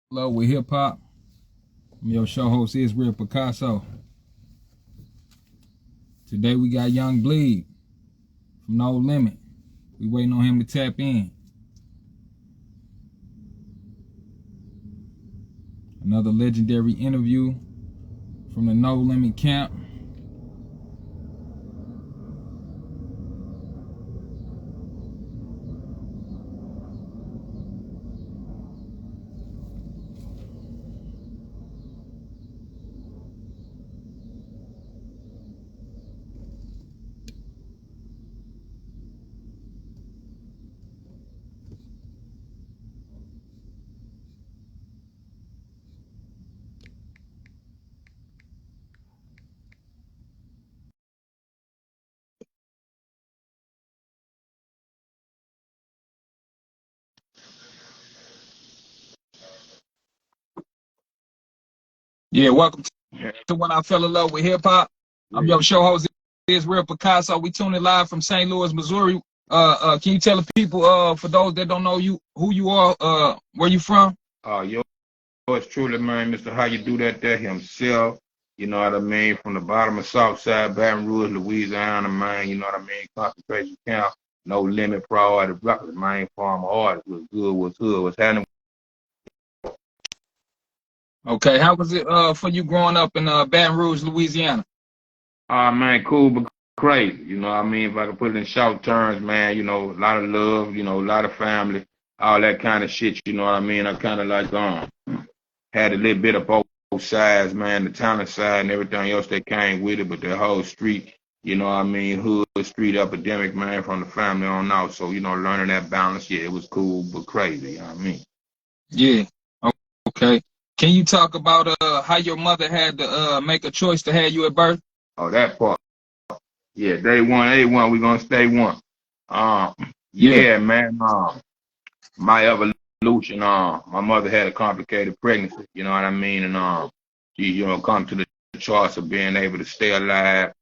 Hello with hip hop. I'm your show host Israel Picasso. Today we got Young Bleed from No Limit. We waiting on him to tap in. Another legendary interview from the No Limit camp. Yeah, welcome to When I Fell in Love with Hip Hop. I'm your show host Israel Picasso. We tuning live from St. Louis, Missouri. Can you tell the people, for those that don't know you, who you are, where you from? Yours truly, man, Mr. How You Do That there himself. You know what I mean? From the bottom of Southside, Baton Rouge, Louisiana, man. You know what I mean? Concentration camp, No Limit, priority records, man. Farmer artist, was good, was hood, was happening. Okay, how was it for you growing up in Baton Rouge, Louisiana? Man, cool but crazy. You know what I mean? If I could put it in short terms, man, you know, a lot of love, you know, a lot of family, all that kind of shit, you know what I mean? I kind of like, had a little bit of both sides, man, the talent side and everything else that came with it, but the whole street, you know what I mean, hood, street epidemic, man, from the family on out. So, you know, learning that balance, yeah, it was cool but crazy, you know what I mean? Yeah. Okay. Can you talk about how your mother had to make a choice to have you at birth? Oh, that part. Yeah, day one, we gonna stay one. Um, Yeah. yeah, man, my evolution, my mother had a complicated pregnancy, you know what I mean? And she, you know, come to the choice of being able to stay alive,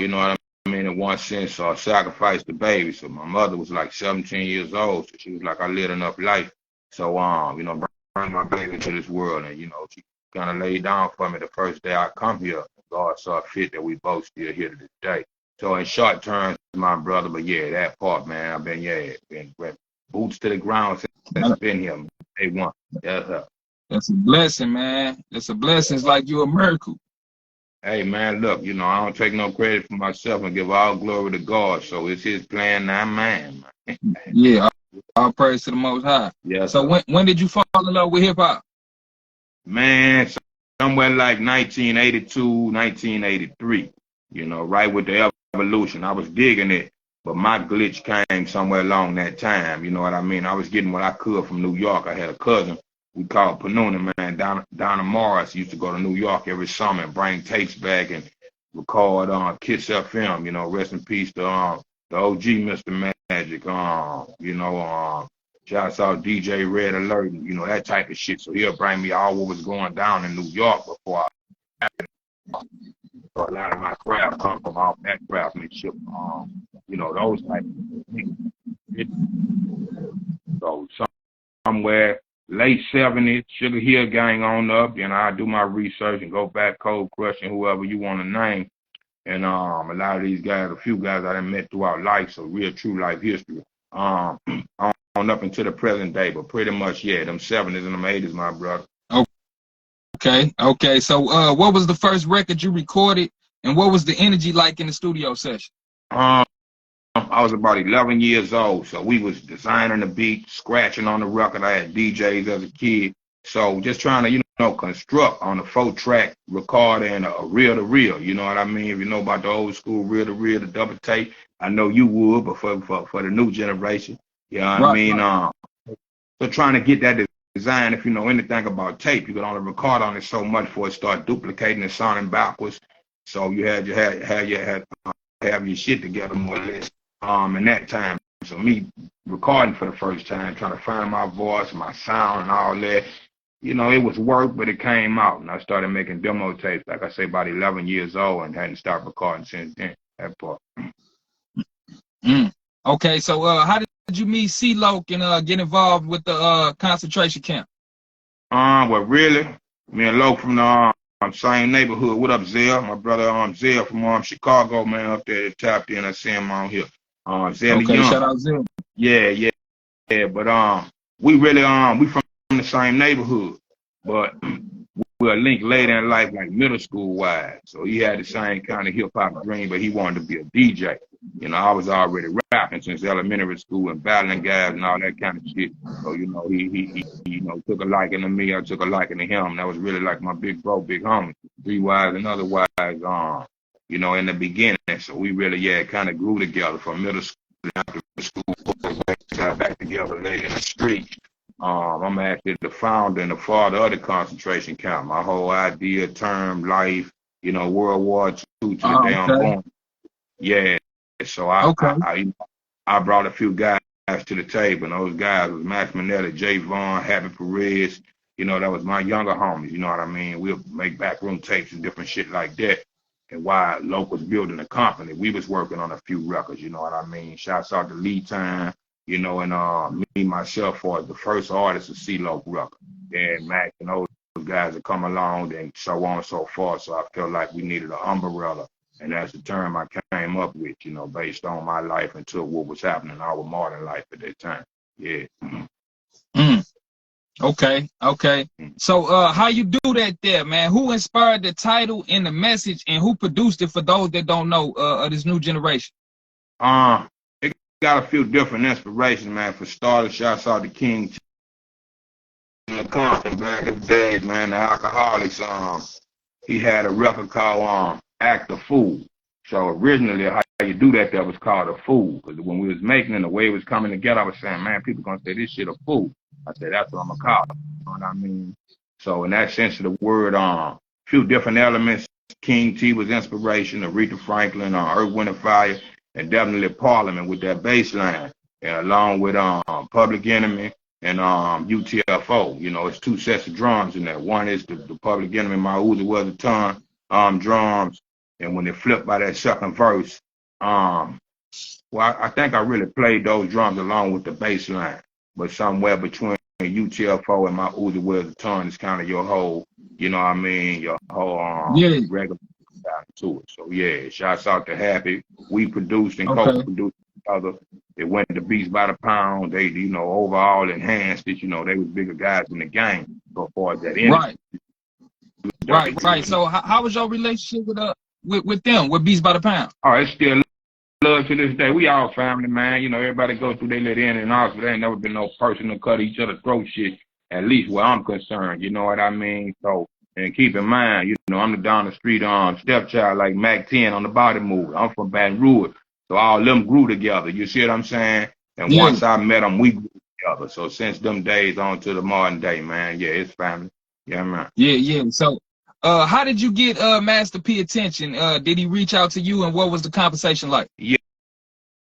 you know what I mean, in one sense, sacrifice the baby. So my mother was like 17 years old, so she was like, I lived enough life. So you know, bring my baby to this world, and you know, she kind of laid down for me the first day I come here. God saw fit that we both still here to this day. So in short terms, my brother, but yeah, that part, man, I've been, yeah, been boots to the ground since been here. Day one. Yes, That's a blessing, man. That's a blessing. It's like you a miracle. hey man, look, you know, I don't take no credit for myself and give all glory to God. So it's his plan, not mine, man. Yeah. All praise to the Most High. Yes, So sir. when did you fall in love with hip hop? Man, somewhere like 1982, 1983, you know, right with the evolution. I was digging it, but my glitch came somewhere along that time. You know what I mean? I was getting what I could from New York. I had a cousin we called Panuna, man. Donna Morris used to go to New York every summer and bring tapes back and record Kiss FM, you know, rest in peace to the OG Mr. Magic, you know, shouts out DJ Red Alert, you know, that type of shit. So he'll bring me all what was going down in New York before so a lot of my craft come from all that craftsmanship, you know, those type of things. So somewhere late 70s, Sugar Hill Gang on up, and I do my research and go back Cold Crush and whoever you want to name. And a lot of these guys, a few guys I done met throughout life, so real true life history. On up until the present day, but pretty much, yeah, them 70s and them 80s, my brother. Okay. So what was the first record you recorded, and what was the energy like in the studio session? Um, I was about 11 years old, so we was designing the beat, scratching on the record. I had DJs as a kid, so just trying to, you know, construct on a 4-track recorder and a reel-to-reel. You know what I mean? If you know about the old school reel-to-reel, the double tape, I know you would, but for the new generation, you know what I Right. mean? So trying to get that design, if you know anything about tape, you could only record on it so much before it start duplicating and sounding backwards. So you had have your shit together more or less in that time. So me recording for the first time, trying to find my voice, my sound and all that, you know, it was work, but it came out. And I started making demo tapes, like I say, about 11 years old and hadn't stopped recording since then, that part. Mm. Okay. So how did you meet C-Loc and get involved with the concentration camp? Well, really, me and Lo from the same neighborhood. What up, Zell? My brother, Zell from Chicago, man, up there tapped in. I see him on here. Zell Okay, shout Young. out Zim. Yeah, yeah, yeah. But we really we from the same neighborhood, but we're linked later in life, like middle school wise. So he had the same kind of hip hop dream, but he wanted to be a DJ. You know, I was already rapping since elementary school and battling guys and all that kind of shit. So you know, he took a liking to me. I took a liking to him. That was really like my big bro, big homie, three wise and otherwise. You know, in the beginning. So we really kind of grew together from middle school after school, got back together later in the street. I'm actually the founder and the father of the concentration camp. My whole idea, term, life, you know, World War II to the day I'm Okay. born. Yeah. So Okay. I brought a few guys to the table, and those guys was Max Manetta, Jay Vaughn, Happy Perez. You know, that was my younger homies. You know what I mean? We'll make backroom tapes and different shit like that. And while Loc was building a company, we was working on a few records. You know what I mean? Shouts out to Lead Time. You know, and me myself was the first artist to see Loc record. And Mac and those guys that come along and so on and so forth. So I felt like we needed an umbrella. And that's the term I came up with, you know, based on my life until what was happening in our modern life at that time. Yeah. Mm. Okay. Okay. So how you do that there, man? Who inspired the title and the message, and who produced it for those that don't know of this new generation? It got a few different inspirations, man. For starters, shouts out to King Compton back in the days, man, the Alcoholics. He had a record called Act the Fool. So originally, how you do that was called a fool. Because when we was making it, the way it was coming together, I was saying, man, people gonna say this shit a fool. I said, that's what I'm gonna call it. You know what I mean? So in that sense of the word, few different elements. King T was inspiration, Aretha Franklin, Earth, Wind and Fire, and definitely Parliament with that bass line. And along with Public Enemy and UTFO. You know, it's two sets of drums in there. One is the Public Enemy, My Uzi Was a Ton drums. And when they flip by that second verse, well, I think I really played those drums along with the bass line. But somewhere between UTFO and My Uzi Was a Ton is kind of your whole, you know what I mean, your whole regular to it. So yeah, shouts out to Happy. We produced and co-produced other. They went to Beats by the Pound. They, you know, overall enhanced it. You know, they was bigger guys in the game so far as that industry. Right. So how was your relationship with them, with Beats by the Pound? Oh, it's still love to this day. We all family, man. You know, everybody go through their little in and out, but there ain't never been no personal cut each other throat shit, at least where I'm concerned. You know what I mean? So, and keep in mind, you know, I'm the down the street stepchild like Mac 10 on the body movie. I'm from Baton Rouge. So all them grew together. You see what I'm saying? And once I met them, we grew together. So since them days on to the modern day, man, yeah, it's family. Yeah, man. Yeah. So how did you get Master P attention? Did he reach out to you, and what was the conversation like? Yeah,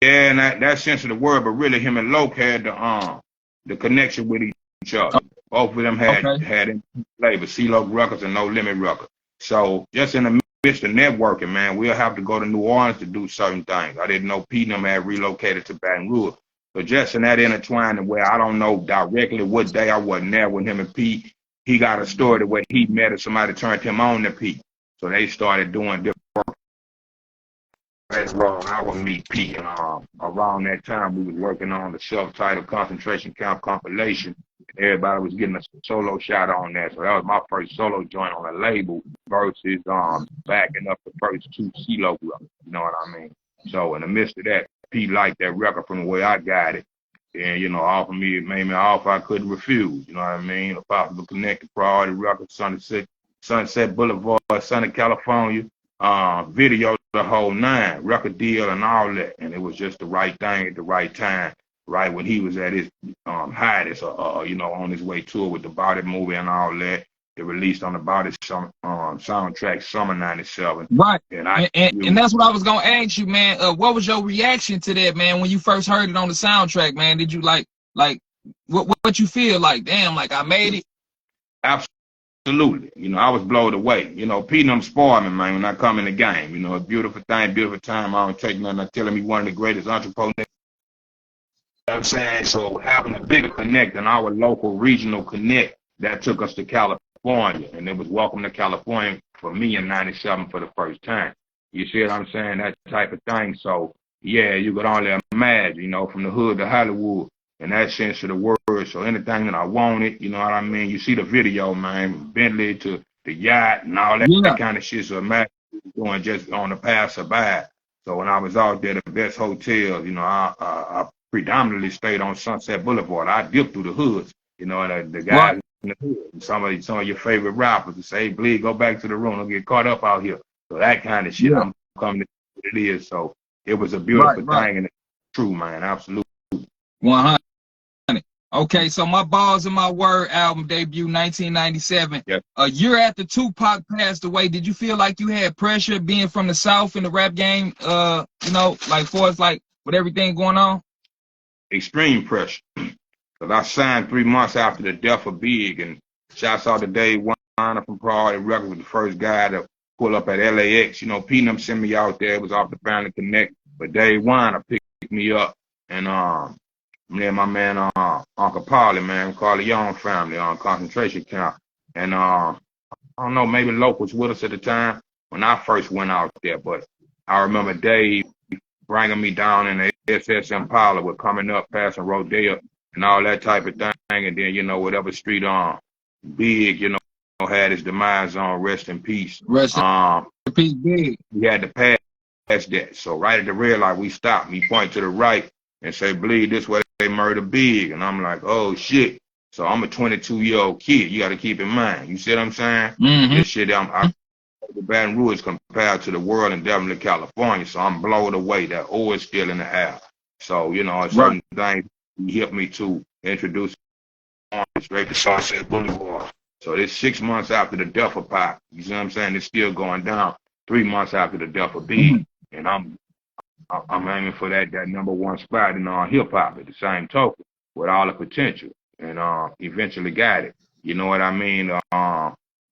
and that sense of the word, but really him and Loc had the connection with each other. Both of them had label, C-Loc Records and No Limit Records. So just in the midst of networking, man, we'll have to go to New Orleans to do certain things. I didn't know P and them had relocated to Baton Rouge. So just in that intertwining where I don't know directly what day I wasn't there with him and P, he got a story the way he met or somebody turned him on to P. So they started doing different work. That's wrong. I would meet P. And around that time, we was working on the self-titled Concentration Camp compilation. Everybody was getting a solo shot on that. So that was my first solo joint on a label versus backing up the first two C-Loc records. You know what I mean? So in the midst of that, P liked that record from the way I got it. And, you know, offered me, it made me an offer I couldn't refuse. You know what I mean? A possible connected priority record, Sunset Boulevard, Sunny, California. Video, the whole nine, record deal and all that. And it was just the right thing at the right time. Right when he was at his highest, you know, on his way tour with the Body movie and all that. It released on the Body soundtrack, Summer '97. Right, and that's what I was gonna ask you, man. What was your reaction to that, man, when you first heard it on the soundtrack, man? Did you like what you feel like? Damn, like I made it. Absolutely. You know, I was blown away. You know, P and them spoiled me, man, when I come in the game. You know, a beautiful thing, beautiful time. I don't take nothing. I tell him he's one of the greatest entrepreneurs. You know what I'm saying? So having a bigger connect than our local regional connect that took us to California, and it was welcome to California for me in '97 for the first time. You see what I'm saying? That type of thing. So yeah, you could only imagine, you know, from the hood to Hollywood in that sense of the word. So anything that I wanted, you know what I mean? You see the video, man, Bentley to the yacht and all that Yeah. kind of shit. So imagine doing just on the passerby. So when I was out there, the best hotels, you know, I predominantly stayed on Sunset Boulevard. I dipped through the hoods, you know, and the Right. guys in the hood, some of your favorite rappers to say, hey, Bleed, go back to the room, don't get caught up out here. So that kind of shit, Yeah. I'm coming to what it is. So it was a Right. beautiful Right. thing and it's true, man. Absolutely. 100. Okay, so My Balls and My Word album debut 1997. Yep. A year after Tupac passed away, did you feel like you had pressure being from the South in the rap game? You know, like for us, like with everything going on. Extreme pressure. Because I signed 3 months after the death of Big, and shouts out to Dave Weiner from Priority Records was the first guy to pull up at LAX. You know, P and them sent me out there. It was off the Family Connect, but Dave Weiner picked me up, and me and my man Uncle Paulie, man, Carleone family on concentration camp, and I don't know, maybe locals with us at the time when I first went out there, but I remember Dave bringing me down in the SS Impala with coming up, passing Rodeo and all that type of thing. And then, you know, whatever street Big, you know, had his demise on, rest in peace. Rest in peace, Big. We had to pass that. So right at the red light, we stopped. He point to the right and say, Bleed, this way they murder Big. And I'm like, oh, shit. So I'm a 22-year-old kid. You got to keep in mind. You see what I'm saying? Mm-hmm. This shit, the Baton Rouge compared to the world and definitely California. So I'm blown away. That oil is still in the air. So, you know, certain things helped me to introduce straight to Sunset Boulevard. So it's 6 months after the death of Pop. You see what I'm saying? It's still going down. 3 months after the death of Big. Mm-hmm. And I'm aiming for that #1 spot in hip hop at the same token with all the potential. And eventually got it. You know what I mean?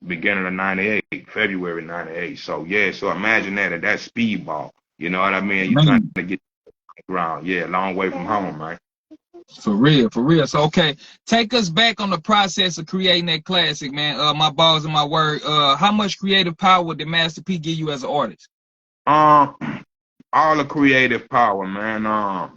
Beginning of '98, February '98. So yeah, so imagine that speedball. You know what I mean? You're trying to get ground. Yeah, long way from home, right? For real, for real. So okay, take us back on the process of creating that classic, man. My Balls and My Word. How much creative power did Master P give you as an artist? All the creative power, man.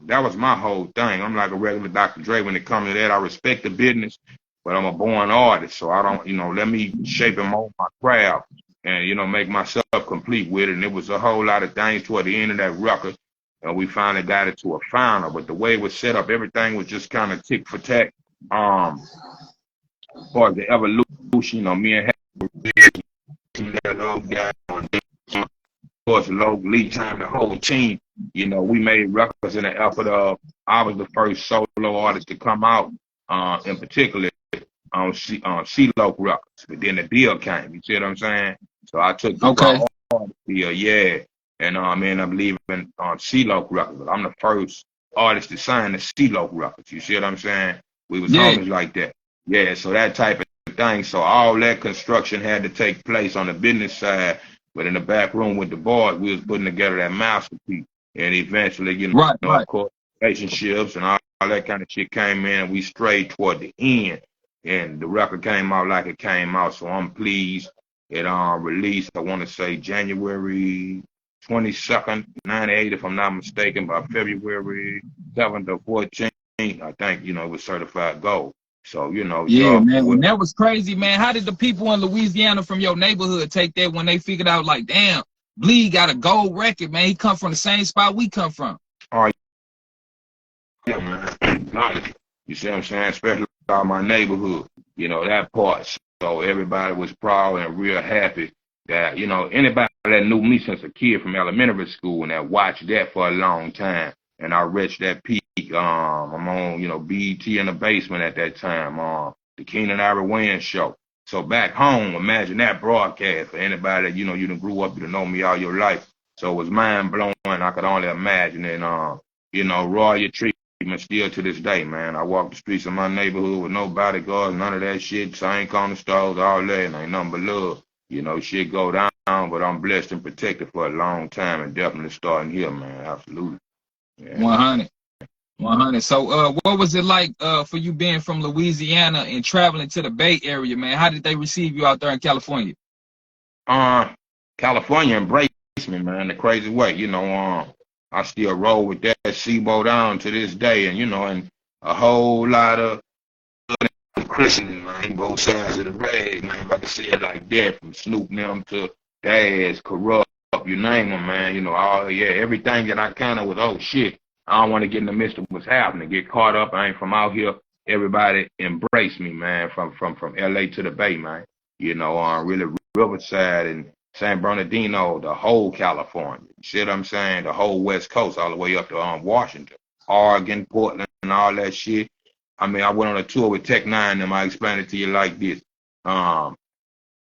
That was my whole thing. I'm like a regular Dr. Dre when it comes to that. I respect the business, but I'm a born artist, so I don't, you know, let me shape and mold my craft and, you know, make myself complete with it. And it was a whole lot of things toward the end of that record, and we finally got it to a final. But the way it was set up, everything was just kind of tick for tack. As far as the evolution, you know, me and of course, locally, time the whole team, you know, we made records in the effort of, I was the first solo artist to come out, in particular, on C-Loc Records, but then the deal came, you see what I'm saying? So I took the raw deal, yeah, and I ended up leaving on C-Loc Records, but I'm the first artist to sign the C-Loc Records, you see what I'm saying? We was homies like that. Yeah, so that type of thing. So all that construction had to take place on the business side, but in the back room with the boys, we was putting together that masterpiece. And eventually, you know, of course, relationships and all that kind of shit came in, and we strayed toward the end. And the record came out like it came out, so I'm pleased. It released, I want to say, January 22nd, '98, if I'm not mistaken, by February 7th or 14th, I think, you know, it was certified gold. So, you know. Yeah, man. When that was crazy, man. How did the people in Louisiana from your neighborhood take that when they figured out, like, damn, Bleed got a gold record, man. He come from the same spot we come from. Oh, yeah, man. You see what I'm saying? Especially about my neighborhood, you know, that part. So everybody was proud and real happy that, you know, anybody that knew me since a kid from elementary school and that watched that for a long time, and I reached that peak. I'm on, you know, BET in the basement at that time, the Keenan Ivory Wayans show. So back home, imagine that broadcast for anybody that, you know, you done grew up, you done know me all your life. So it was mind blowing. I could only imagine. And, you know, royal treatment still to this day, man. I walk the streets of my neighborhood with no bodyguards, none of that shit. Same corner stores, all that, and ain't nothing but love. You know, shit go down, but I'm blessed and protected for a long time and definitely starting here, man. Absolutely. Yeah. 100. 100. So, what was it like for you being from Louisiana and traveling to the Bay Area, man? How did they receive you out there in California? Uh, California embraced me, man, the crazy way. I still roll with that SIBO down to this day, and and a whole lot of Christians, man, both sides of the rag, man. If I can say it like that, from Snoop them to Daz, Corrupt, you name them, man. All yeah, everything that I kind of was, oh shit, I don't want to get in the midst of what's happening, get caught up. I ain't from out here. Everybody embraced me, man, from LA to the Bay, man. Really Riverside and San Bernardino, the whole California. You see what I'm saying? The whole West Coast, all the way up to Washington, Oregon, Portland, and all that shit. I mean, I went on a tour with Tech Nine, and I explained it to you like this. And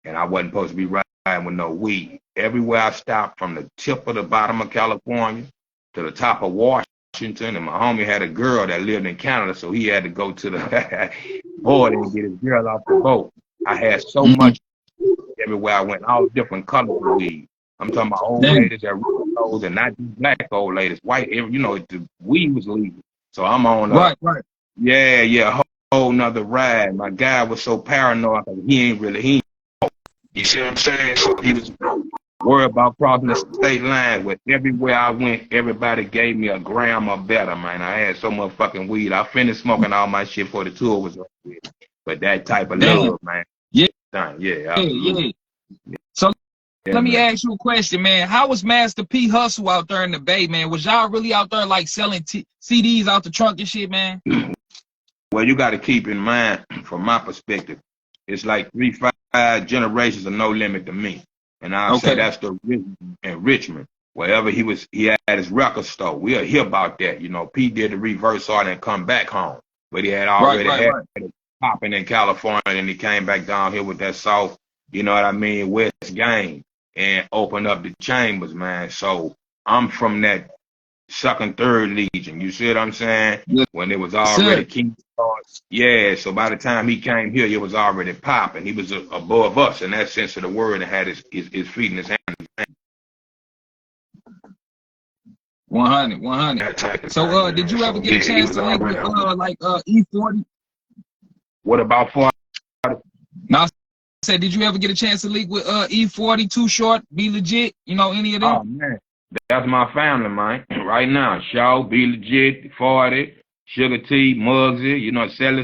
I wasn't supposed to be riding with no weed. Everywhere I stopped, from the tip of the bottom of California to the top of Washington, and my homie had a girl that lived in Canada, so he had to go to the border and get his girl off the boat. I had so much everywhere I went, all different colors of weed. I'm talking about old ladies that rose, and not just black old ladies, white. The weed was legal. So I'm on Right. Yeah, a whole nother ride. My guy was so paranoid because he you see what I'm saying? So he was worried about crossing the state line. But everywhere I went, everybody gave me a gram or better, man. I had so much fucking weed. I finished smoking all my shit before the tour was over with. But that type of love, man. Yeah. Yeah, absolutely. So let me ask you a question, man. How was Master P hustle out there in the Bay, man? Was y'all really out there like selling CDs out the trunk and shit, man? Well, you got to keep in mind, from my perspective, it's like 3-5 generations of No Limit to me. And I'll say that's the enrichment. Wherever he had his record store. We'll hear about that. P did the reverse art and come back home. But he had already had it popping in California, and he came back down here with that soft, West game, and opened up the chambers, man. So I'm from that second, third legion. You see what I'm saying? When it was already King Stars. Yeah, so by the time he came here, it was already popping. He was above us in that sense of the word, and had his feet in his hands. 100. So, did you ever get a chance to link with E40? What about 40? Now, I said, did you ever get a chance to link with E40, Too Short, Be Legit? Any of them? Oh man, that's my family, man. Right now, Shaw, Be Legit, 40, Sugar T, Muggsy,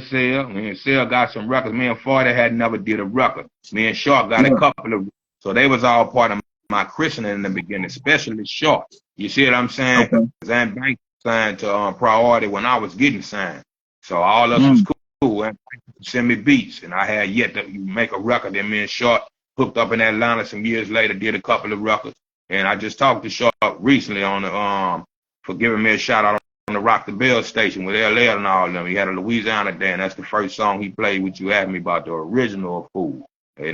Cell. Me and Cell got some records. Me and 40 had never did a record. Me and Sharp got a couple of. So they was all part of my christening in the beginning, especially Sharp. You see what I'm saying? Zan Banks signed to Priority when I was getting signed. So all of us was cool. And send me beats, and I had yet to make a record. And me and Sharp hooked up in Atlanta some years later, did a couple of records. And I just talked to Sharp recently on the for giving me a shout out on the Rock the Bell station with LL and all of them. He had a Louisiana day, and that's the first song he played, which you asked me about, the original Fool. How you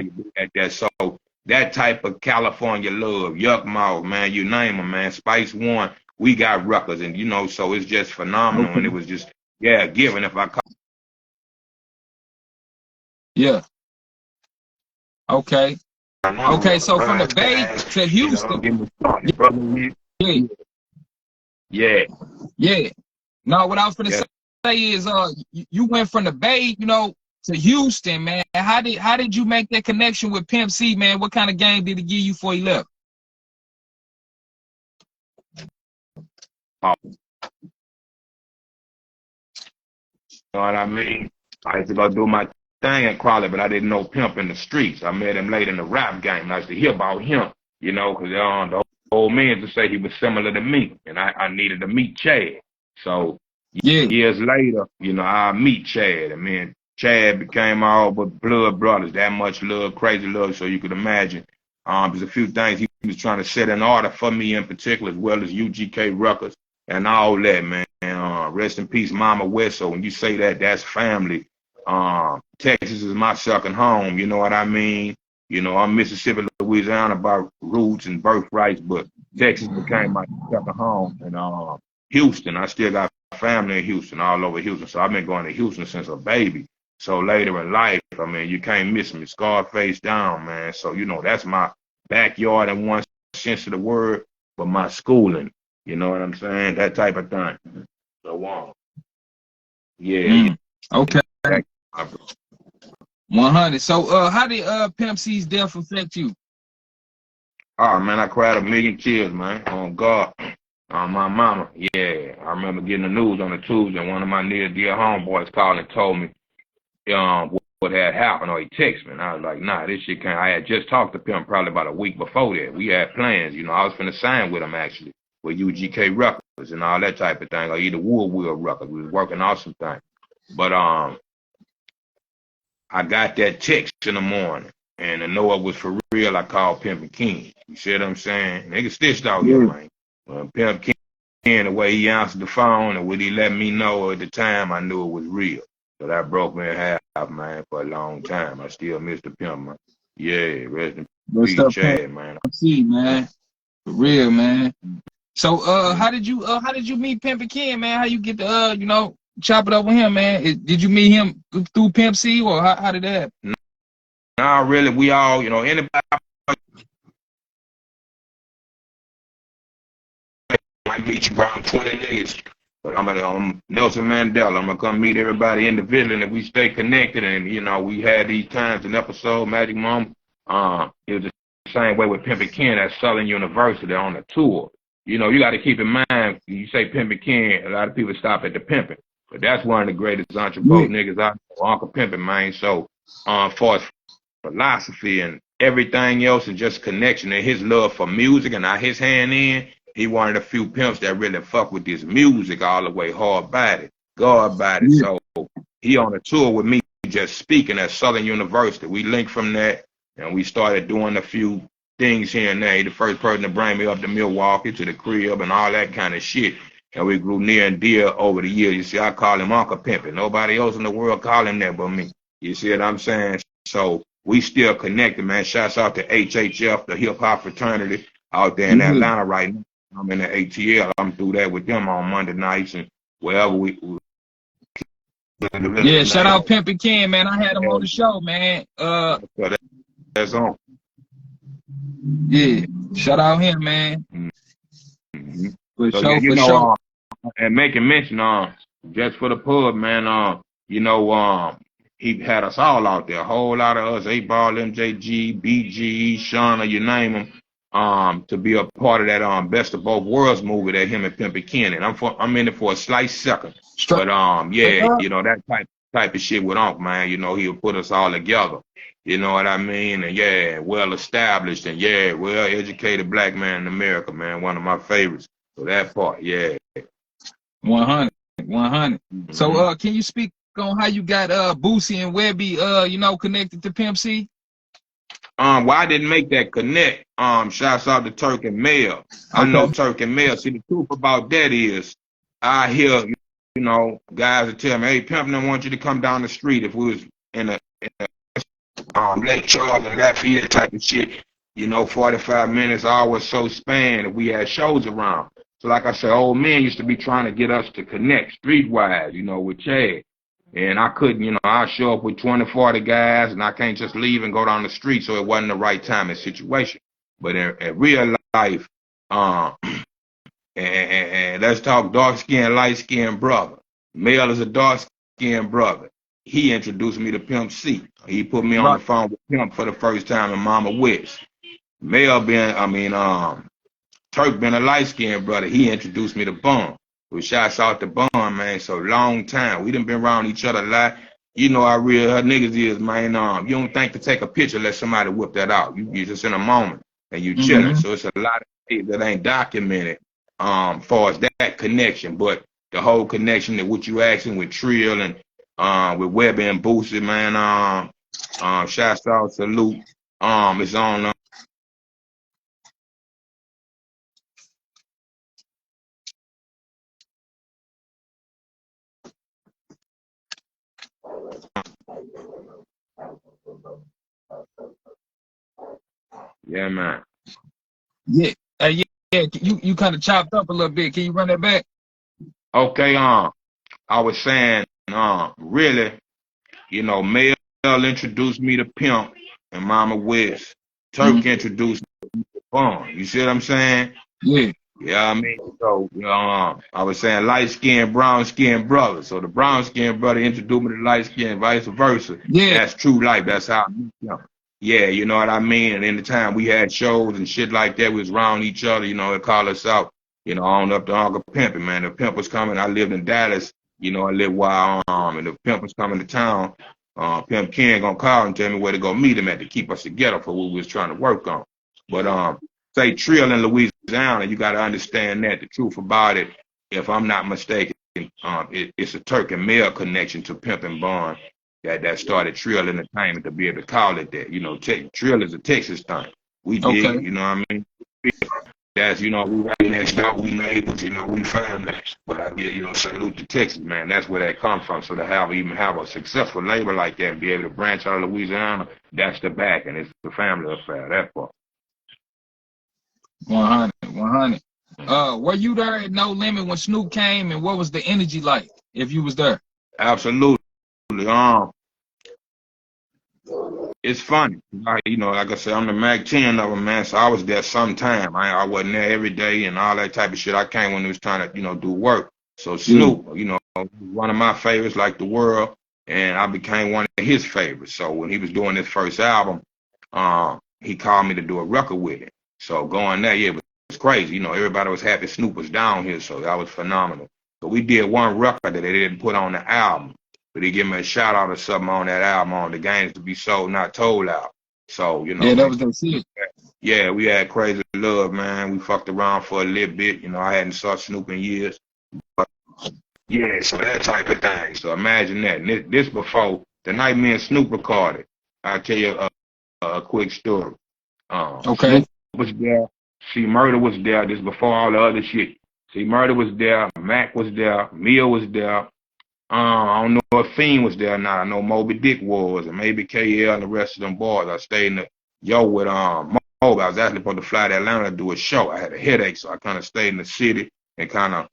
do that. So that type of California love, Yuck Mouth, man, you name them, man. Spice One, we got records, and so it's just phenomenal. And it was just given if I call. Okay, so from the Bay to Houston. No, what I was gonna say is you went from the Bay, to Houston, man. How did you make that connection with Pimp C, man? What kind of game did he give you before he left? You know what I mean? I used to go do my thing in Crawley, but I didn't know Pimp in the streets. I met him late in the rap game. I used to hear about him, because the old man to say he was similar to me, and I needed to meet Chad. So years later, I meet Chad, and man, Chad became all but blood brothers. That much love, crazy love. So you could imagine. There's a few things he was trying to set in order for me in particular, as well as UGK Records and all that, man. Rest in peace, Mama West. So when you say that, that's family. Texas is my second home. You know what I mean? I'm Mississippi, Louisiana by roots and birthrights, but Texas became my second home. And Houston, I still got family in Houston, all over Houston. So I've been going to Houston since a baby. So later in life, I mean, you can't miss me, Scarface down, man. So, that's my backyard in one sense of the word, but my schooling You know what I'm saying? That type of thing. So yeah. Okay. That, 100. So how did Pimp C's death affect you? oh man, I cried a million tears, man. On God. On my mama. Yeah. I remember getting the news on the Tuesday, and one of my near dear homeboys called and told me what had happened, or he texted me, and I was like, nah, this shit can't. I had just talked to Pimp probably about a week before that. We had plans, I was finna sign with him actually, with UGK Records and all that type of thing, or either Woodwheel Records. We was working on some things. But I got that text in the morning, and to know it was for real, I called Pimp and King. You see what I'm saying? Nigga stitched out here, man. Pimp King, the way he answered the phone and what he let me know at the time, I knew it was real. So that broke me in half, man, for a long time. I still miss the Pimp, man. Yeah, rest in peace, Chad, man. See, man. For real, man. So how did you meet Pimp and Ken, man? How you get to chop it up with him, man? Did you meet him through Pimp C, or how did that happen? Nah, really, we all, anybody might meet you around 20 niggas. But I'm Nelson Mandela. I'm gonna come meet everybody individually, and we stay connected. And we had these times in episode Magic Mom. It was the same way with Pimp and Ken at Southern University on the tour. You got to keep in mind, you say Pimp and Ken, a lot of people stop at the pimping, but that's one of the greatest entrepreneur niggas out there, Uncle Pimpin', man. So, far as philosophy and everything else, and just connection and his love for music and his hand in. He one of the few pimps that really fuck with this music all the way hard body, God body. So he on a tour with me, just speaking at Southern University. We linked from that, and we started doing a few things here and there. He the first person to bring me up to Milwaukee to the crib and all that kind of shit. And we grew near and dear over the years. You see, I call him Uncle Pimpin'. Nobody else in the world call him that but me. You see what I'm saying? So we still connected, man. Shouts out to HHF, the hip hop fraternity out there in Atlanta right now. I'm in the ATL. I'm through that with them on Monday nights and wherever we yeah, shout out Pimp and Ken, man. I had him on the show, man. That's on. Yeah, shout out him, man. For sure. And making mention, just for the pub, man, he had us all out there, a whole lot of us, 8-Ball, MJG, BG, Shauna, you name them, to be a part of that Best of Both Worlds movie that him and Pimp and Ken. And I'm in it for a slight second. But that type of shit with Unc, man, he'll put us all together. You know what I mean? And well established and well educated black man in America, man. One of my favorites. So that part, 100. So can you speak on how you got Boosie and Webby connected to Pimp C? Well, I didn't make that connect. Shouts out to Turk and Mel. Okay. I know Turk and Mel. See, the truth about that is, I hear, guys that tell me, hey, Pimp, I want you to come down the street if we was in a Lake Charles and Lafayette type of shit. 45 minutes, hour so span if we had shows around. So like I said, old men used to be trying to get us to connect streetwise, with Chad. And I couldn't, I show up with 20, 40 guys, and I can't just leave and go down the street, so it wasn't the right time and situation. But in real life, and let's talk dark-skinned, light-skinned brother. Mel is a dark-skinned brother. He introduced me to Pimp C. He put me on the phone with Pimp for the first time in Mama West. Turk being a light-skinned brother, he introduced me to Bun. We shouts out to Bun, man, so long time. We done been around each other a lot. How real her niggas is, man. You don't think to take a picture, let somebody whip that out. You just in a moment, and you chilling. So it's a lot of things that ain't documented far as that connection. But the whole connection that what you asking with Trill and with Webby and Boosie, man, shouts out, salute. It's on yeah, man. Yeah. You kind of chopped up a little bit. Can you run that back? Okay, I was saying, really, Mel introduced me to Pimp and Mama West. Turk introduced me to Bun. You see what I'm saying? Yeah. Yeah, I mean, so I was saying light skinned, brown skinned brother. So the brown skinned brother introduced me to light skinned, vice versa. Yeah. That's true life. That's how. Yeah, you know what I mean. And in the time we had shows and shit like that, we was around each other. You know, they call us out. You know, on up to Uncle Pimpin', man. The pimp was coming. I lived in Dallas. You know, I lived while and the pimp was coming to town. Pimp Ken gonna call and tell me where to go meet him at to keep us together for what we was trying to work on. But say Trill in Louisiana, you got to understand that the truth about it, if I'm not mistaken, it's a Turk and Mel connection to Pimp and Bond that started Trill Entertainment to be able to call it that. You know, Trill is a Texas thing. We dig Okay. it, you know what I mean? That's, you know, we right next door, we neighbors, you know, we family. But I get, you know, salute to Texas, man. That's where that comes from. So to even have a successful labor like that and be able to branch out of Louisiana, that's the back, and it's the family affair, that part. 100, 100. Were you there at No Limit when Snoop came, and what was the energy like if you was there? Absolutely. It's funny. You know, like I said, I'm the Mac 10 of them, man. So I was there sometime. I wasn't there every day and all that type of shit. I came when he was trying to, you know, do work. So Snoop, you know, one of my favorites, like the world, and I became one of his favorites. So when he was doing his first album, he called me to do a record with him. So going there, yeah, it was crazy. You know, everybody was happy Snoop was down here, so that was phenomenal. So we did one record that they didn't put on the album. But he give me a shout out or something on that album on the Games to Be Sold, Not Told out. So, you know. Yeah, that was that shit. Yeah, we had crazy love, man. We fucked around for a little bit. You know, I hadn't saw Snoop in years. But yeah, so that type of thing. So imagine that. And this before, the night me and Snoop recorded. I'll tell you a quick story. Okay. Snoop was there. C Murder was there. This before all the other shit. C Murder was there. Mac was there. Mia was there. I don't know if Fiend was there or not. I know Moby Dick was, and maybe KL and the rest of them boys. I stayed in the with Moby. I was actually supposed to fly to Atlanta to do a show. I had a headache, so I kind of stayed in the city and kind of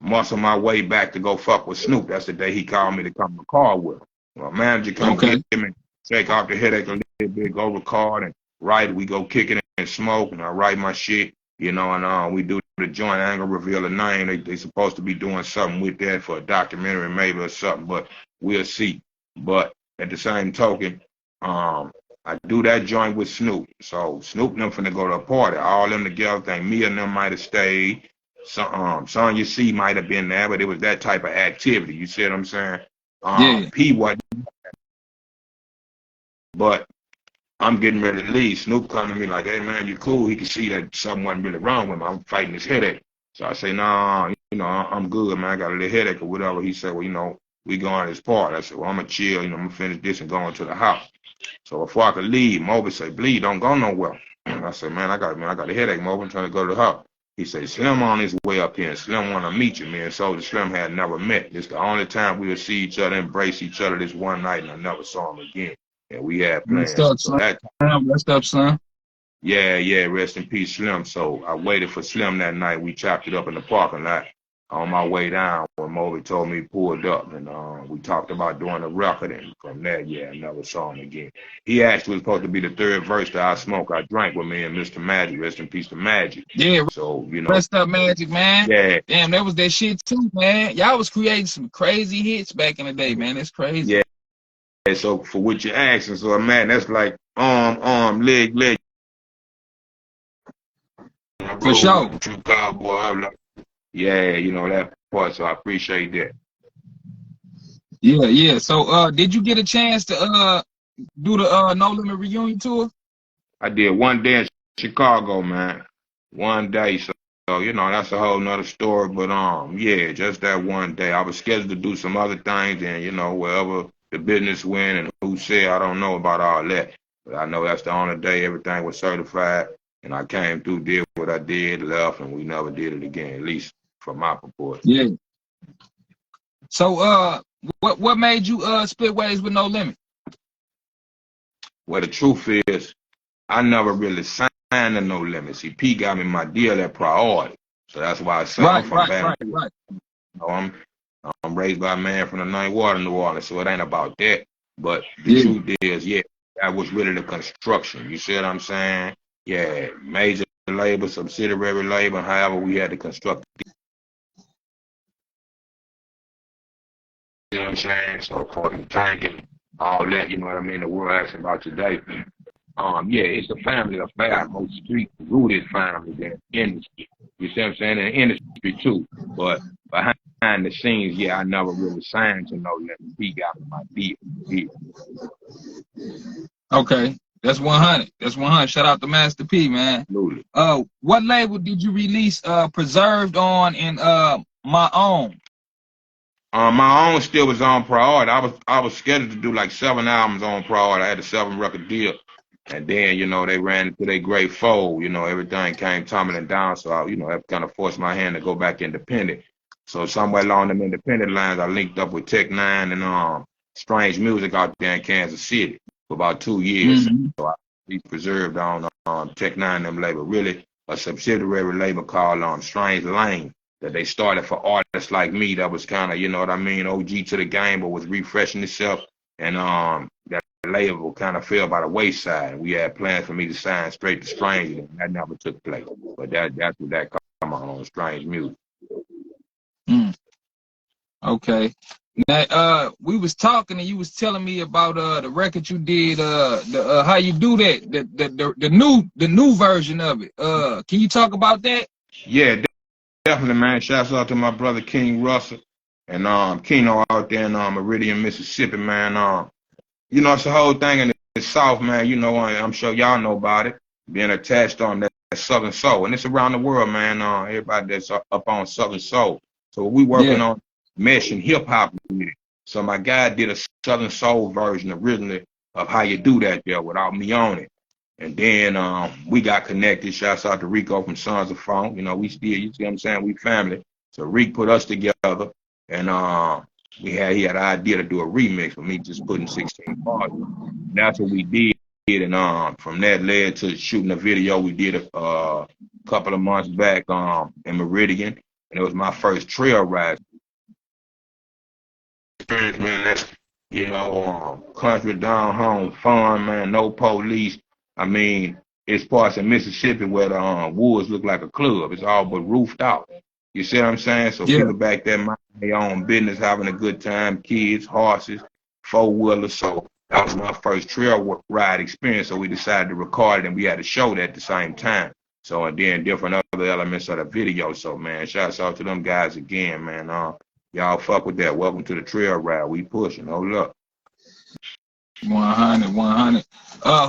muscle my way back to go fuck with Snoop. That's the day he called me to come to the car with him. My manager come get him and take off the headache a little bit, go record and write. We go kicking and smoke, and I write my shit, you know, and we do the joint. I ain't gonna reveal the name. They supposed to be doing something with that for a documentary maybe or something, but we'll see. But at the same token, I do that joint with Snoop. So Snoop and them finna go to a party. All them together. Think me and them might have stayed. Sonya C might have been there, but it was that type of activity. You see what I'm saying? P wasn't. But I'm getting ready to leave. Snoop come to me like, hey, man, you cool. He can see that something wasn't really wrong with him. I'm fighting this headache. So I say, nah, you know, I'm good, man. I got a little headache or whatever. He said, well, you know, we going to this part. I said, well, I'm going to chill. You know, I'm going to finish this and go into the house. So before I could leave, Moby said, bleed, don't go nowhere. And I said, man, I got a headache, Moby. I'm trying to go to the house. He said, Slim on his way up here, and Slim want to meet you, man. So the Slim had never met. This the only time we would see each other, embrace each other this one night, and I never saw him again. And we had plans. Rest up, son. Yeah, rest in peace, Slim. So I waited for Slim that night. We chopped it up in the parking lot. On my way down, when Moby told me he pulled up, and we talked about doing a record, and from there, yeah, I never saw him again. He actually was supposed to be the third verse to I Smoke, I Drank with me and Mr. Magic. Rest in peace to Magic. Yeah, so, you know. Rest up, Magic, man. Yeah. Damn, that was that shit too, man. Y'all was creating some crazy hits back in the day, man. That's crazy. Yeah. So for what you're asking, so man, that's like leg. For sure. True cowboy. Yeah, you know that part, so I appreciate that. Yeah. So did you get a chance to do the No Limit reunion tour? I did one day in Chicago, man. One day, so you know that's a whole nother story. But yeah, just that one day. I was scheduled to do some other things, and you know wherever the business went and who said, I don't know about all that. But I know that's the only day everything was certified, and I came through, did what I did, left, and we never did it again. At least from my report. Yeah. So what made you split ways with No Limit? Well, the truth is, I never really signed to No Limit. See, P got me my deal at Priority, so that's why I say I'm from Baton Rouge. Right. You know, I'm raised by a man from the Ninth Ward in New Orleans, so it ain't about that. But the truth is, yeah, that was really the construction. You see what I'm saying? Yeah, major label, subsidiary label, however we had to construct it. You know what I'm saying? So for the tanking, all that, you know what I mean, the world asking about today. Yeah, it's a family affair, most street rooted family than industry. You see what I'm saying? In industry too. But behind the scenes, yeah, I never really signed to no level. He got my deal. Okay. That's 100. That's 100. Shout out to Master P, man. Absolutely. What label did you release Preserved on in My Own? My own still was on priority. I was scheduled to do like 7 albums on priority. I had a 7 record deal. And then, you know, they ran into their great fold. You know, everything came tumbling down. So, that kind of forced my hand to go back independent. So somewhere along them independent lines, I linked up with Tech Nine and Strange Music out there in Kansas City for about 2 years. Mm-hmm. So I preserved on Tech Nine them label, really a subsidiary label called Strange Lane that they started for artists like me that was kind of, you know what I mean, OG to the game, but was refreshing itself. And that label kind of fell by the wayside. We had plans for me to sign straight to Strange, and that never took place. But that's what that come on Strange Music. Mm. Okay. Now, we was talking and you was telling me about the record you did, how you do that, the new version of it. Can you talk about that? Yeah, definitely, man. Shouts out to my brother King Russell and Keno out there in Meridian, Mississippi, man. It's the whole thing in the South, man. I'm sure y'all know about it, being attached on that Southern Soul. And it's around the world, man. Everybody that's up on Southern Soul. So we working on mesh and hip hop with it. So my guy did a Southern Soul version originally of how you do that there without me on it. And then we got connected. Shouts out to Rico from Sons of Funk. We still, you see what I'm saying? We family. So Rick put us together and he had an idea to do a remix with me just putting 16 bars. That's what we did, and from that led to shooting a video we did a couple of months back in Meridian, and it was my first trail ride experience, man. That's country down home fun, man. No police. I mean, it's parts of Mississippi where the woods look like a club. It's all but roofed out. You see what I'm saying? So people back there mind their own business, having a good time, kids, horses, four-wheelers. So that was my first trail ride experience. So we decided to record it, and we had to show that at the same time. So, and then different other elements of the video. So, man, shouts out to them guys again, man. Y'all fuck with that. Welcome to the trail ride. We pushing. Hold up. 100.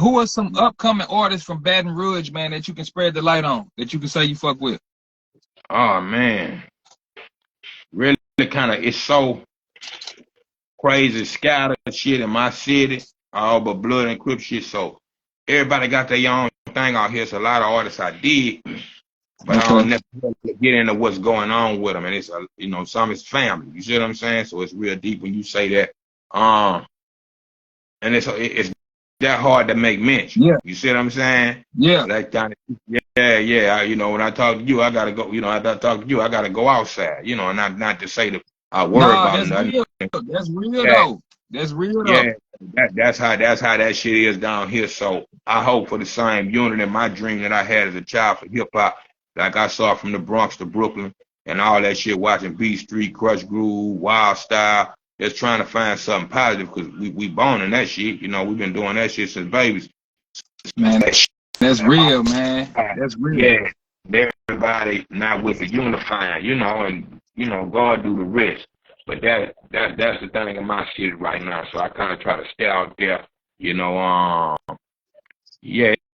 Who are some upcoming artists from Baton Rouge, man, that you can spread the light on, that you can say you fuck with? Oh, man. Really kind of, it's so crazy scattered shit in my city, all but blood and crip shit. So everybody got their own thing out here. So a lot of artists I did, but I don't necessarily get into what's going on with them. And it's, some is family. You see what I'm saying? So it's real deep when you say that. And it's that hard to make mention. Yeah. You see what I'm saying? Yeah. That kind of, when I talk to you, I gotta go. After I talk to you, I gotta go outside. Not to say that I worry about nothing. Real. That's real though. That's real though. Yeah, that's how that shit is down here. So I hope for the same unity in my dream that I had as a child for hip hop, like I saw from the Bronx to Brooklyn and all that shit, watching B Street, Crush Groove, Wild Style. Just trying to find something positive because we born in that shit. We've been doing that shit since babies. Man, that's real, man. That's real. Yeah, everybody not with the unifying, and God do the rest. But that's the thing in my city right now. So I kind of try to stay out there.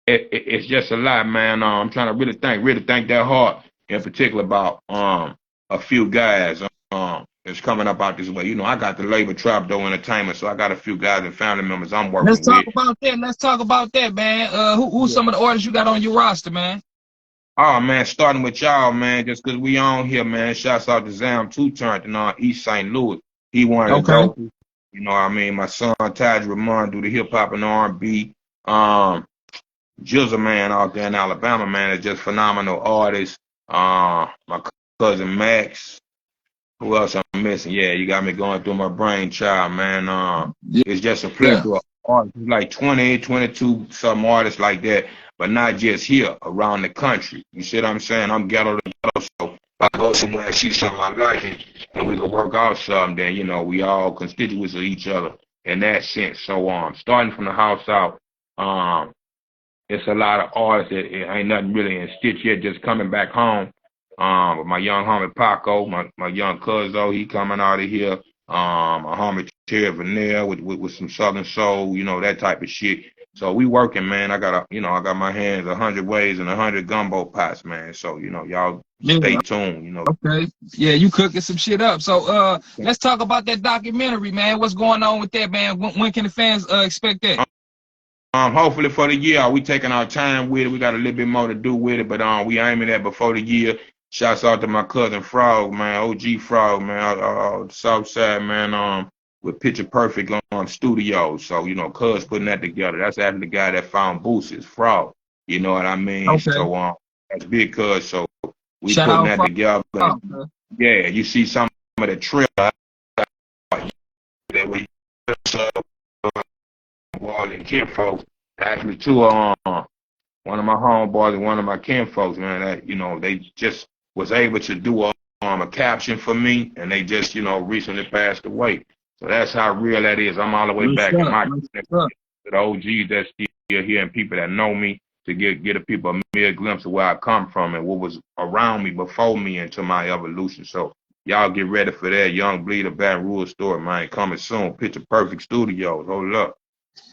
It's just a lot, man. I'm trying to really think that hard, in particular about a few guys. It's coming up out this way. I got the label Trapdoor Entertainment, so I got a few guys and family members I'm working with. Let's talk about that, man. Who's some of the artists you got on your roster, man? Oh, man, starting with y'all, man, just because we on here, man. Shouts out to Zam 2 Turned in East St. Louis. He one of the dopest. My son Taj Ramon do the hip hop and R&B. Jizzle, man, out there in Alabama, man, is just phenomenal artist. My cousin Max. Who else I'm missing? Yeah, you got me going through my brain, child, man. It's just a plethora of artists, like 20, 22 some artists like that, but not just here, around the country. You see what I'm saying? I'm ghetto to ghetto, so if I go somewhere and see something I like it, and we can work out something, then, you know, we all constituents of each other in that sense. So, starting from the house out, um, it's a lot of artists that it ain't nothing really in stitch yet, just coming back home. With my young homie Paco, my young cousin, he coming out of here. My homie Terry Vanille with some Southern Soul, you know, that type of shit. So we working, man. I got my hands 100 ways and 100 gumbo pots, man. So, you know, y'all stay Yeah. tuned, you know. Okay. Yeah, you cooking some shit up. So let's talk about that documentary, man. What's going on with that, man? When can the fans expect that? Hopefully for the year, we taking our time with it. We got a little bit more to do with it, but we aiming at before the year. Shouts out to my cousin Frog, man, OG Frog, man, the South Side, man, with Picture Perfect Studios. So, you know, cuz putting that together. That's actually the guy that found Boost's Frog. You know what I mean? Okay. So that's big cuz. So we Shout putting out that Frog. together. Yeah, you see some of the trailer that we and kinfolks. Actually, two one of my homeboys and one of my kinfolks, man, that, you know, they just was able to do a caption for me, and they just, you know, recently passed away. So that's how real that is. I'm all the way back in my the OGs that's still here and people that know me to get the people a mere glimpse of where I come from and what was around me before me into my evolution. So y'all get ready for that. Young Bleeder Baton Rouge story, man, coming soon. Picture Perfect Studios. Hold up.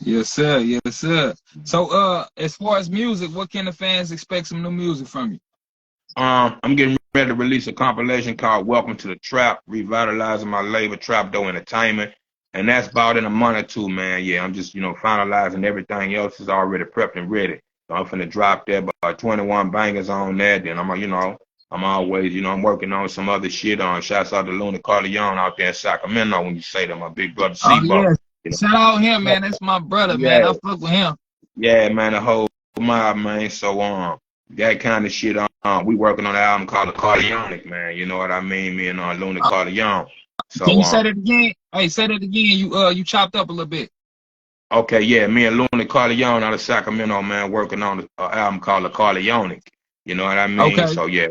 Yes, sir. Yes, sir. So, as far as music, what can the fans expect some new music from you? I'm getting ready to release a compilation called Welcome to the Trap, revitalizing my label, Trap Dough Entertainment. And that's about in a month or two, man. Yeah, I'm just, you know, finalizing everything else is already prepped and ready. So I'm finna drop that about 21 bangers on that. Then I'm, you know, I'm always, you know, I'm working on some other shit on. Shouts out to Luna Carleone out there in Sacramento when you say that, my big brother Oh, C-Bo. yeah. You know? Shout out him, man. That's my brother, man. I fuck with him. Yeah, man, the whole mob, man. So that kind of shit. We working on an album called The Carleonic, man. You know what I mean? Me and Luna Carleone. So Can you say that again? Hey, say that again. You chopped up a little bit. okay, yeah, me and Luna Carleone out of Sacramento, man, working on an album called The Carleonic. You know what I mean? Okay. So yeah,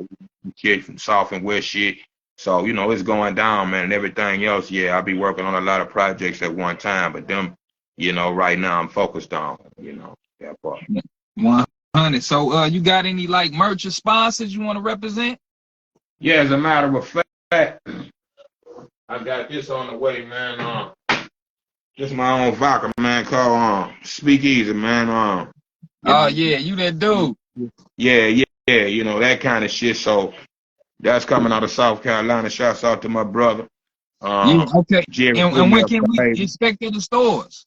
shit from Soft and West shit. So, you know, it's going down, man, and everything else. Yeah, I'll be working on a lot of projects at one time, but them, you know, right now I'm focused on, you know, that part. 100. So, you got any like merch or sponsors you want to represent? Yeah, as a matter of fact, I got this on the way, man. This my own vodka, man, called Speak Easy, man. Oh yeah, you that dude. Yeah, you know, that kind of shit. So that's coming out of South Carolina. Shouts out to my brother. Yeah, okay. Jerry And when can we expect it in the stores?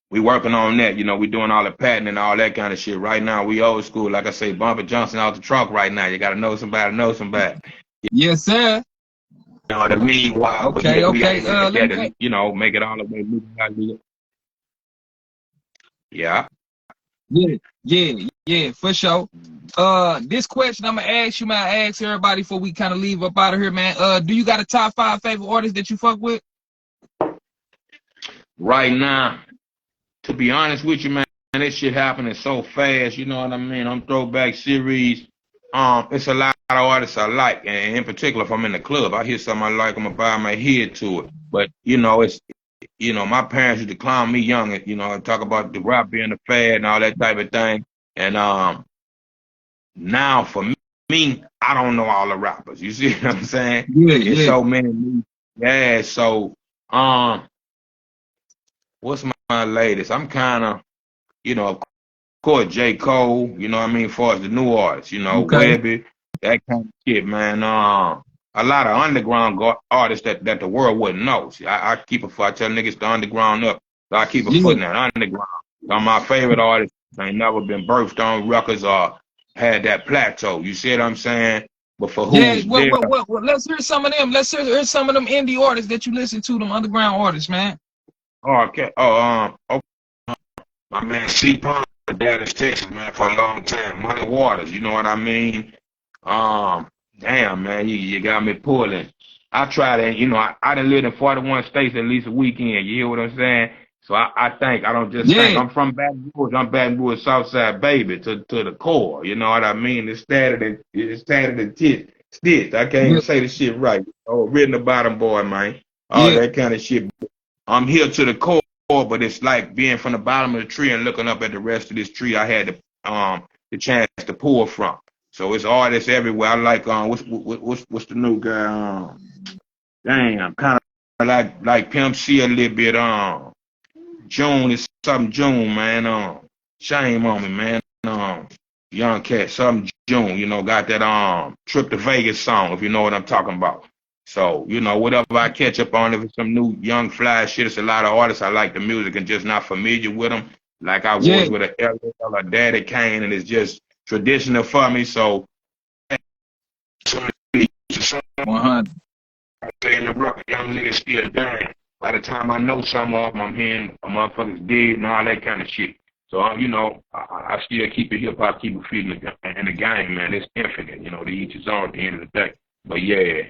We working on that, you know, we doing all the patent and all that kind of shit. Right now, we old school. Like I say, Bumper Johnson out the trunk right now. You gotta know somebody, know somebody. Yes, sir. You know what I mean? Wow. Okay, yeah, okay. You know, make it all the way. Yeah. Yeah, for sure. This question I'm gonna ask you, man. I ask everybody before we kind of leave up out of here, man. Do you got a top 5 favorite artists that you fuck with? Right now, to be honest with you, man, this shit happening so fast. You know what I mean? On Throwback Series, it's a lot of artists I like, and in particular, if I'm in the club, I hear something I like, I'm gonna bow my head to it. But you know, it's my parents used to clown me young, you know, and talk about the rap being a fad and all that type of thing. And now for me, I don't know all the rappers. You see what I'm saying? It's so many. Yeah. So what's my latest? I'm kind of, you know, of course, J. Cole, you know what I mean, as far as the new artists, you know, Webby, that kind of shit, man. A lot of underground artists that the world wouldn't know. See, I keep I tell niggas the underground up, so I keep a foot in that underground. My favorite artists ain't never been birthed on records or had that plateau. You see what I'm saying? But for who's there? Well, let's hear some of them. Let's hear some of them indie artists that you listen to, them underground artists, man. Oh, okay. My man C-Punk, Dallas, Texas, man, for a long time. Money Waters, you know what I mean? Damn, man, you got me pulling. I try to, you know, I done lived in 41 states at least a weekend. You hear what I'm saying? So I think, I don't just think, Yeah, I'm from Baton Rouge, I'm Baton Rouge Southside baby to the core, you know what I mean? It's tatted and stitched. I can't even yeah, say the shit right. Oh, written the bottom boy, man. All yeah, that kind of shit. I'm here to the core, but it's like being from the bottom of the tree and looking up at the rest of this tree I had the chance to pull from. So it's artists everywhere. I like what's the new guy? Damn, kind of like Pimp C a little bit. June is something June, man. Shame on me, man. Young cat, something June. You know, got that Trip to Vegas song, if you know what I'm talking about. So, you know, whatever I catch up on, if it's some new young fly shit, it's a lot of artists I like the music and just not familiar with them, like I yeah. was with a LL or Daddy Kane, and it's just traditional for me. So, 100. saying the rock, young niggas still dying. By the time I know some of them, I'm hearing a motherfuckers dead and all that kind of shit. So, you know, I still keep it hip hop, keep it feeding in the game, man. It's infinite, you know, to each his own at the end of the day. But yeah,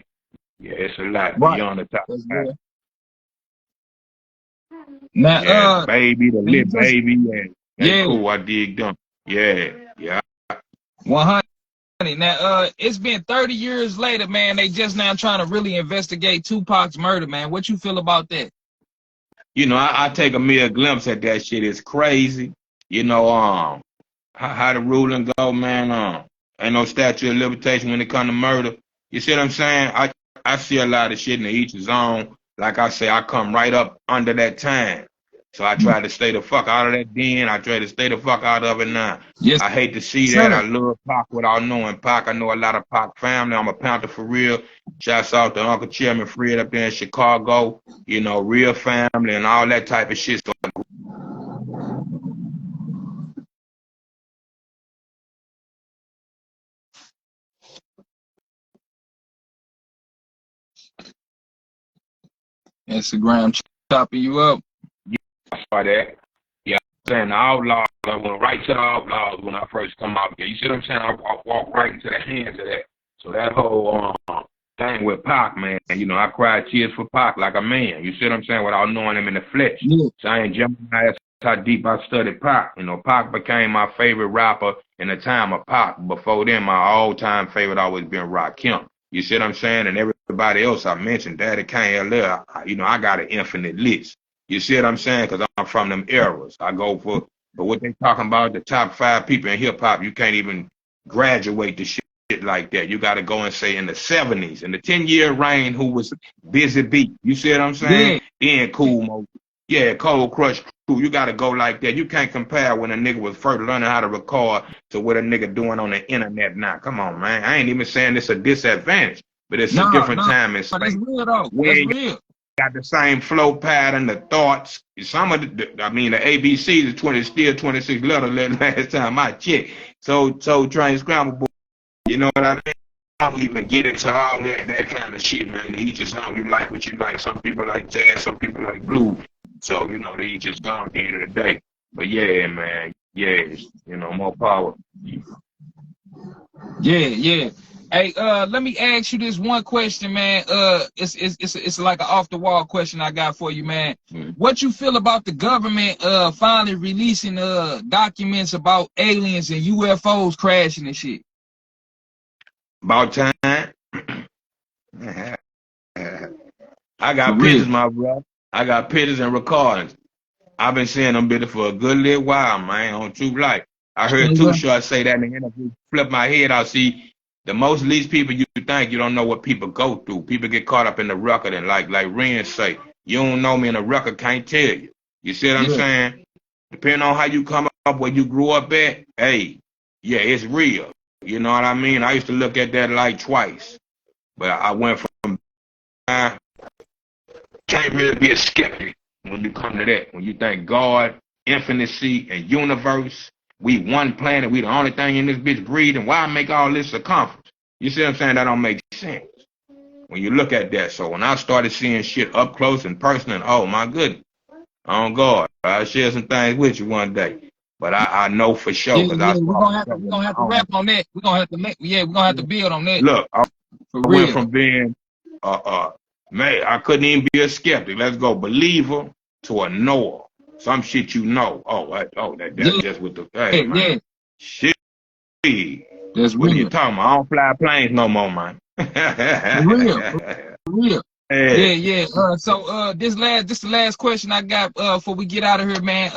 it's a lot Right. beyond the top. That's real. Now, Yeah, the baby, the you lit just, baby, yeah. They yeah, cool, I dig them. Yeah, yeah. 100. Now, it's been 30 years later, man. They just now trying to really investigate Tupac's murder, man. What you feel about that? You know, I take a mere glimpse at that shit. It's crazy. You know, how the ruling go, man. Ain't no statute of limitation when it come to murder. You see what I'm saying? I see a lot of shit in each zone. Like I say, I come right up under that time. So I try to stay the fuck out of that den. I try to stay the fuck out of it now. Yes, I hate to see that. I sir. love Pac without knowing Pac. I know a lot of Pac family. I'm a Panther for real. Shouts out to Uncle Chairman Fred up there in Chicago. You know, real family and all that type of shit. So Instagram chopping you up. I saw that. Yeah, I'm saying the Outlaws. I went right to the Outlaws when I first come out there. You see what I'm saying? I walked right into the hands of that. So that whole thing with Pac, man, you know, I cried tears for Pac like a man. You see what I'm saying? Without knowing him in the flesh. Yeah. So I ain't jumping. That's how deep I studied Pac. You know, Pac became my favorite rapper in the time of Pac. Before then, my all-time favorite always been Rakim. You see what I'm saying? And everybody else I mentioned, Daddy Kane, LL, you know, I got an infinite list. You see what I'm saying? Because I'm from them eras. I go for what they talking about, the top 5 people in hip-hop, you can't even graduate the shit like that. You got to go and say in the 70s, in the 10-year reign, who was Busy Beat. You see what I'm saying? Yeah. Then Cool Mo. Yeah, Cold Crush Crew. You got to go like that. You can't compare when a nigga was first learning how to record to what a nigga doing on the internet now. Come on, man. I ain't even saying it's a disadvantage, but it's a No, different no. time and That's space. real, though. We That's ain't real. got the same flow pattern, the thoughts. Some of the ABCs is still 26 letters last time I checked. So train scramble, you know what I mean? I don't even get into all that kind of shit, man. Each is how you like what you like. Some people like jazz, some people like blues. So, you know, they each just gone at the end of the day. But yeah, man, yes, you know, more power. Yeah, yeah. Hey, let me ask you this one question, man. It's like an off the wall question I got for you, man. What you feel about the government finally releasing documents about aliens and UFOs crashing and shit? About time. I For got real. pictures, my brother. I got pictures and recordings. I've been seeing them bitches for a good little while, man, on True Life. I heard Too Short say that in the interview. Flip my head out. See, the most least people you think you don't know what people go through. People get caught up in the record and like Ren say, you don't know me in the record, can't tell you. You see what I'm Yeah. saying? Depending on how you come up, where you grew up at, hey, yeah, it's real. You know what I mean? I used to look at that like twice. But I went from can't really be a skeptic when you come to that. When you think God, infinity, and universe, we one planet, we the only thing in this bitch breathing. Why make all this circumference? You see what I'm saying? That don't make sense when you look at that. So when I started seeing shit up close and personal, oh my goodness, oh God, I'll share some things with you one day. But I know for sure Yeah, because I yeah. saw We're gonna have to rap on that. We're gonna have to we're gonna have to build on that. Look, I For went real. from being man, I couldn't even be a skeptic. Let's go believer to a knower. some shit you know. That's Yeah, just what the hey man. yeah. Shit. That's What are you real. talking about? I don't fly planes no more, man. For real. For real. Hey. Yeah, yeah. So this the last question I got before we get out of here, man.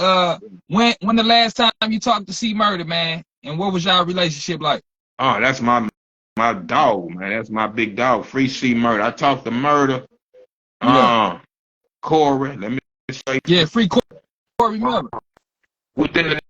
When the last time you talked to C Murder, man, and what was y'all relationship like? Oh, that's my dog, man. That's my big dog. Free C Murder. I talked to Murder. Yeah. Corey. Let me say Yeah, free Corey Miller. within the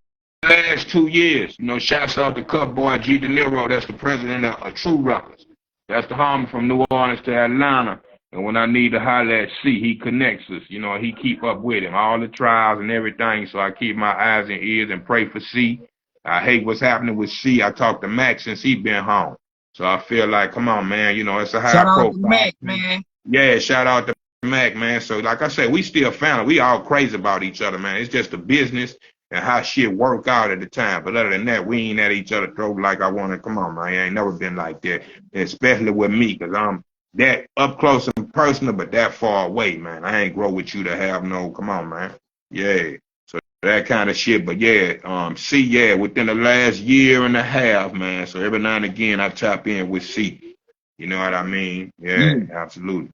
last 2 years, shouts out to Cup Boy G De Niro. That's the president of True Records. That's the homie from New Orleans to Atlanta. And when I need to holler at C, he connects us. He keep up with him, all the trials and everything. So I keep my eyes and ears and pray for C. I hate what's happening with C. I talked to Mac since he been home. So I feel like, come on, man, it's a high Shout out to profile. Mac, man. Yeah, shout out to Mac, man. So like I said, we still family. We all crazy about each other, man. It's just the business and how shit work out at the time. But other than that, we ain't at each other throat like I want to. Come on, man. I ain't never been like that, especially with me, because I'm that up close and personal, but that far away, man. I ain't grow with you to have no, come on, man. Yeah. So that kind of shit. But yeah, C, yeah, within the last year and a half, man. So every now and again, I tap in with C. You know what I mean? Yeah, absolutely.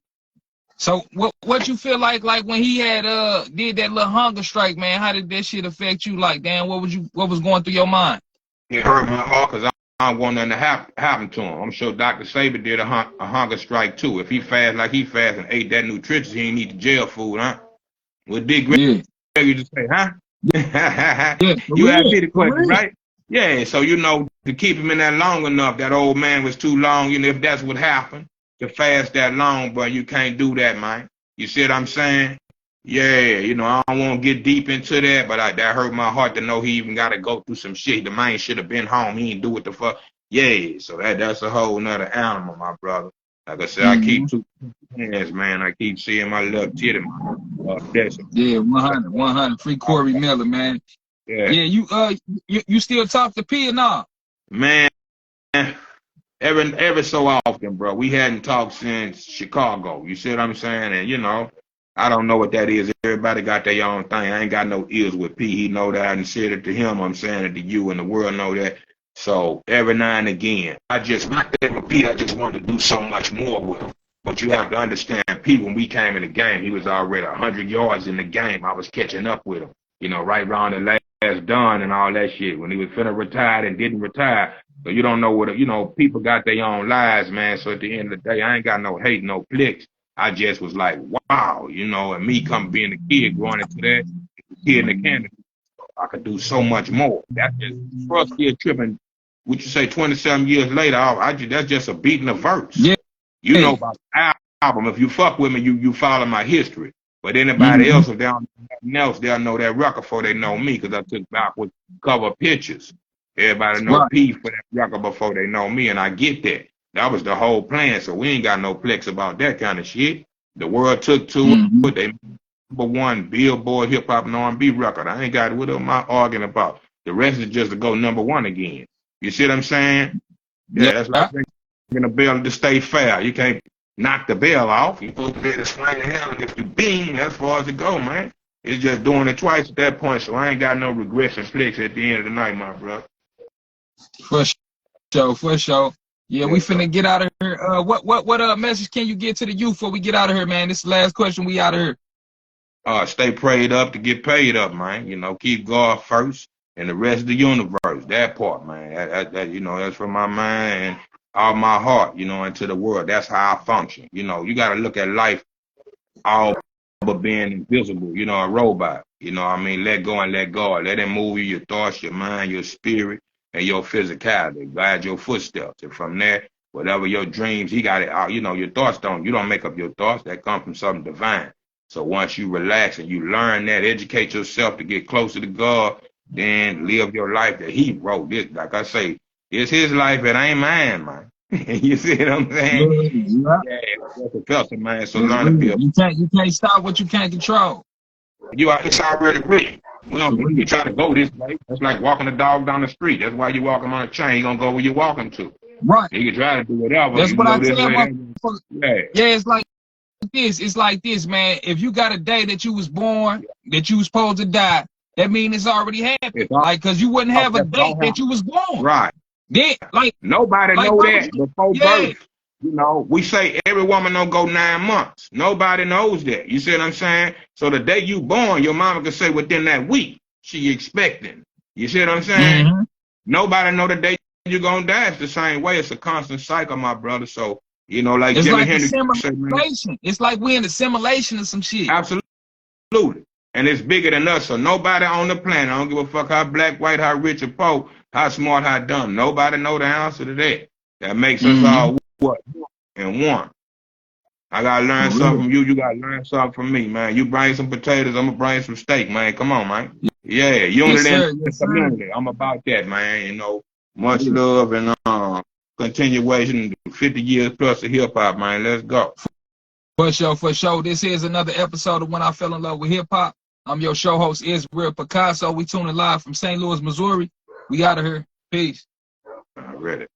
So what you feel like when he had did that little hunger strike, man? How did that shit affect you? Like, damn, what was going through your mind? It hurt my heart because I don't want nothing to happen to him. I'm sure Dr. Saber did a hunger strike too. If he fast like he fast and ate that nutritious, he ain't eat the jail food, huh? What Dick Greg used to say, huh? Yeah, You asked me the for question, real. right? Yeah, so to keep him in that long enough, that old man was too long, if that's what happened, to fast that long, but you can't do that, man. You see what I'm saying? Yeah, I don't want to get deep into that, but that hurt my heart to know he even got to go through some shit. The man should have been home. He ain't do what the fuck. Yeah, so that's a whole nother animal, my brother. Like I said, I keep two hands, man. I keep seeing my little titty, man. Yeah, 100. Free Corey Miller, man. Yeah. Yeah, you still talk to P or not? Man, every so often, bro. We hadn't talked since Chicago. You see what I'm saying? And I don't know what that is. Everybody got their own thing. I ain't got no ears with P. He know that. I done said it to him. I'm saying it to you, and the world know that. So every now and again, my thing with P, I just wanted to do so much more with him. But you have to understand, P, when we came in the game, he was already 100 yards in the game. I was catching up with him, right around the last done and all that shit. When he was finna retire and didn't retire. So you don't know what, people got their own lives, man. So at the end of the day, I ain't got no hate, no clicks. I just was like, wow, and me come being a kid, growing into that, kid in the candy, I could do so much more. That's just first year tripping. Would you say 27 years later, that's just a beat in a verse. Yeah. You know about the album. If you fuck with me, you follow my history. But anybody else, if they don't know nothing else, they'll know that record before they know me, because I took backward cover pictures. Everybody know P for that record before they know me, and I get that. That was the whole plan, so we ain't got no plex about that kind of shit. The world took to it. They #1 Billboard hip hop and R&B record. I ain't got what am I arguing about. The rest is just to go #1 again. You see what I'm saying? Yeah, that's like ringing a bell to stay fair. You can't knock the bell off. You supposed to be able to swing the hell, and if you bing, as far as it go, man. It's just doing it twice at that point, so I ain't got no regrets and flicks at the end of the night, my brother. For sure. Yeah, we finna get out of here. What message can you get to the youth before we get out of here, man? This is the last question. We out of here. Stay prayed up to get paid up, man. Keep God first and the rest of the universe. That part, man. That that's from my mind and all my heart, into the world. That's how I function. You got to look at life all but being invisible, a robot. Let go and let God. Let him move you, your thoughts, your mind, your spirit, and your physicality. Guide your footsteps. And from there, whatever your dreams, he got it out. Your thoughts you don't make up your thoughts. That come from something divine. So once you relax and you learn that, educate yourself to get closer to God, then live your life that he wrote. This, like I say, it's his life, it ain't mine, man. You see what I'm saying? Yeah, that's a person, man. So learn to be you can't stop what you can't control. It's already written. You try to go this way. That's like walking a dog down the street. That's why you walk him on a chain. He gonna go where you're walking to. Right. You can try to do whatever. That's you what can I go this tell way. my. Yeah, it's like this. It's like this, man. If you got a day that you was born, that you was supposed to die, that means it's already happened. Like, cause you wouldn't have a date that you was born. Right. Then, nobody know that before birth. You know, we say every woman don't go 9 months. Nobody knows that. You see what I'm saying? So the day you born, your mama can say within that week she expecting. You see what I'm saying? Mm-hmm. Nobody know the day you're gonna die. It's the same way. It's a constant cycle, my brother. So, you know, like it's Jimmy like Hendrix assimilation. It's like we're in a simulation of some shit. Absolutely. And it's bigger than us. So nobody on the planet, I don't give a fuck how black, white, how rich or poor, how smart, how dumb. Nobody know the answer to that. That makes us all what and one. I gotta learn something from you. You gotta learn something from me, man. You bring some potatoes, I'm gonna bring some steak, man. Come on, man. Yeah, unity in the community. I'm about that, man. You know, much love and continuation. 50 years plus of hip hop, man. Let's go. For sure. This is another episode of When I Fell in Love with Hip Hop. I'm your show host, Israel Picasso. We tuning live from St. Louis, Missouri. We out of here. Peace. I read it.